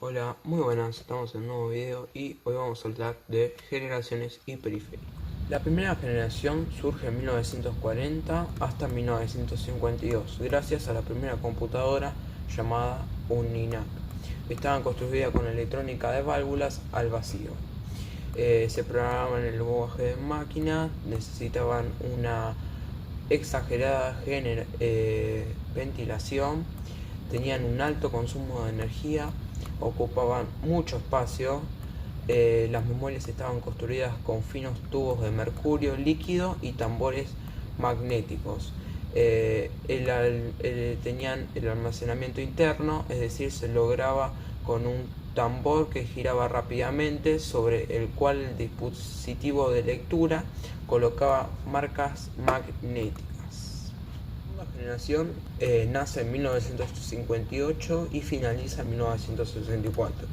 Hola, muy buenas, estamos en un nuevo video y hoy vamos a hablar de generaciones y periféricos. La primera generación surge en 1940 hasta 1952 gracias a la primera computadora llamada UNINAC. Estaban construidas con electrónica de válvulas al vacío. Se programaban en el lenguaje de máquina, necesitaban una exagerada ventilación, tenían un alto consumo de energía, ocupaban mucho espacio. Las memorias estaban construidas con finos tubos de mercurio líquido y tambores magnéticos. Tenían el almacenamiento interno, es decir, se lograba con un tambor que giraba rápidamente, sobre el cual el dispositivo de lectura colocaba marcas magnéticas. La segunda generación nace en 1958 y finaliza en 1964.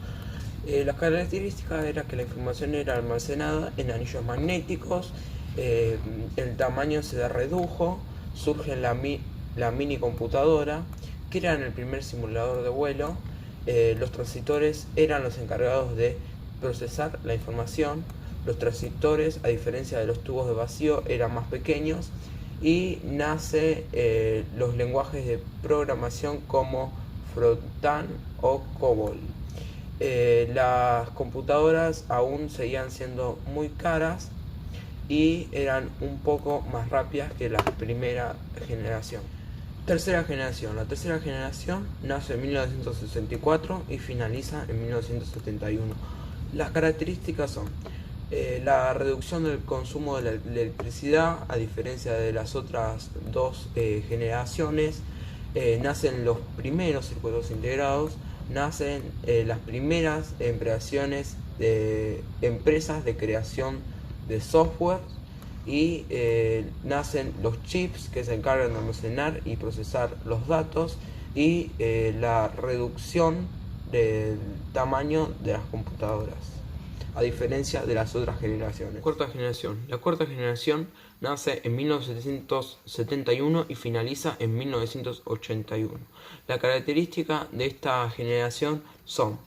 Las características era que la información era almacenada en anillos magnéticos, el tamaño se redujo, surge la mini computadora, que era el primer simulador de vuelo. Los transistores eran los encargados de procesar la información. Los transistores, a diferencia de los tubos de vacío, eran más pequeños y nace los lenguajes de programación como Fortran o COBOL. Las computadoras aún seguían siendo muy caras y eran un poco más rápidas que la primera generación. Tercera generación. La tercera generación nace en 1964 y finaliza en 1971. Las características son la reducción del consumo de la electricidad, a diferencia de las otras dos generaciones. Nacen los primeros circuitos integrados, nacen las primeras empleaciones de empresas de creación de software y nacen los chips que se encargan de almacenar y procesar los datos y la reducción del tamaño de las computadoras, a diferencia de las otras generaciones. Cuarta generación. La cuarta generación nace en 1971 y finaliza en 1981. La característica de esta generación son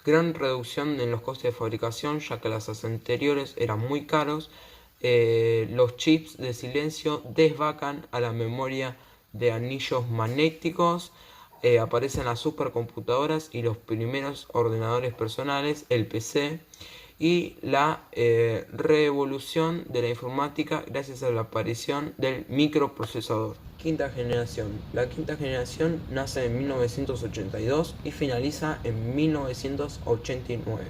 gran reducción en los costes de fabricación, ya que las anteriores eran muy caros. Los chips de silencio desvacan a la memoria de anillos magnéticos. Aparecen las supercomputadoras y los primeros ordenadores personales, el PC, y la revolución de la informática gracias a la aparición del microprocesador. Quinta generación. La quinta generación nace en 1982 y finaliza en 1989.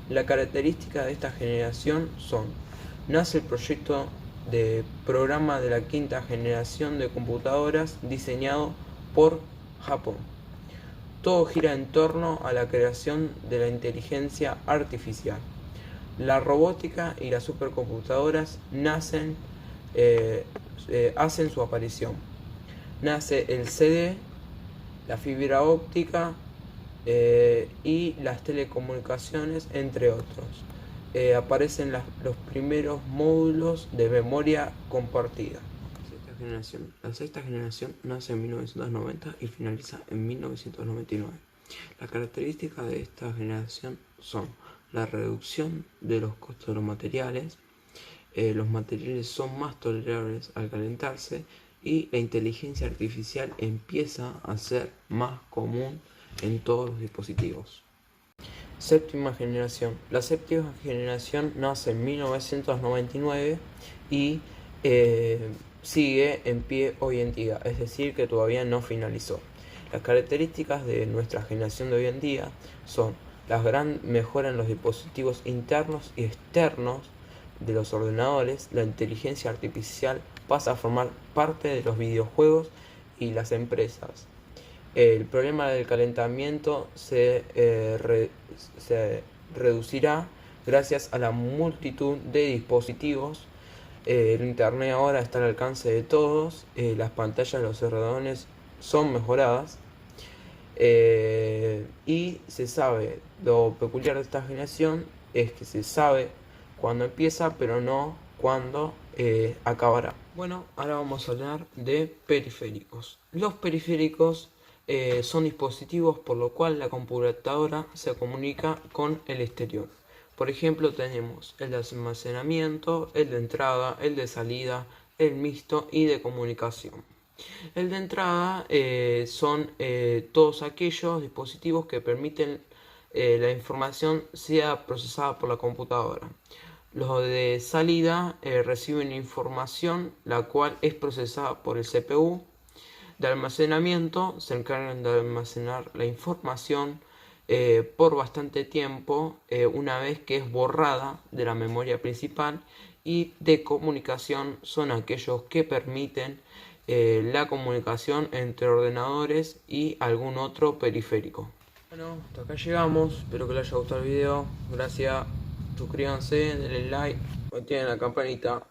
La característica de esta generación son: nace el proyecto de programa de la quinta generación de computadoras diseñado por Japón. Todo gira en torno a la creación de la inteligencia artificial. La robótica y las supercomputadoras hacen su aparición. Nace el CD, la fibra óptica y las telecomunicaciones, entre otros. Aparecen los primeros módulos de memoria compartida. La sexta generación nace en 1990 y finaliza en 1999. Las características de esta generación son la reducción de los costos de los materiales son más tolerables al calentarse y la inteligencia artificial empieza a ser más común en todos los dispositivos. Séptima generación. La séptima generación nace en 1999 y sigue en pie hoy en día, es decir, que todavía no finalizó. Las características de nuestra generación de hoy en día son la gran mejora en los dispositivos internos y externos de los ordenadores. La inteligencia artificial pasa a formar parte de los videojuegos y las empresas. El problema del calentamiento se reducirá gracias a la multitud de dispositivos. El internet ahora está al alcance de todos. Las pantallas de los ordenadores son mejoradas. Y se sabe, lo peculiar de esta generación es que se sabe cuándo empieza, pero no cuándo acabará. Bueno, ahora vamos a hablar de periféricos. Los periféricos son dispositivos por lo cual la computadora se comunica con el exterior. Por ejemplo, tenemos el de almacenamiento, el de entrada, el de salida, el mixto y de comunicación. El de entrada son todos aquellos dispositivos que permiten la información sea procesada por la computadora. Los de salida reciben información la cual es procesada por el CPU. De almacenamiento se encargan de almacenar la información por bastante tiempo una vez que es borrada de la memoria principal, y de comunicación son aquellos que permiten la comunicación entre ordenadores y algún otro periférico. Bueno, hasta acá llegamos, espero que les haya gustado el video, gracias, suscríbanse, denle like, activen la campanita.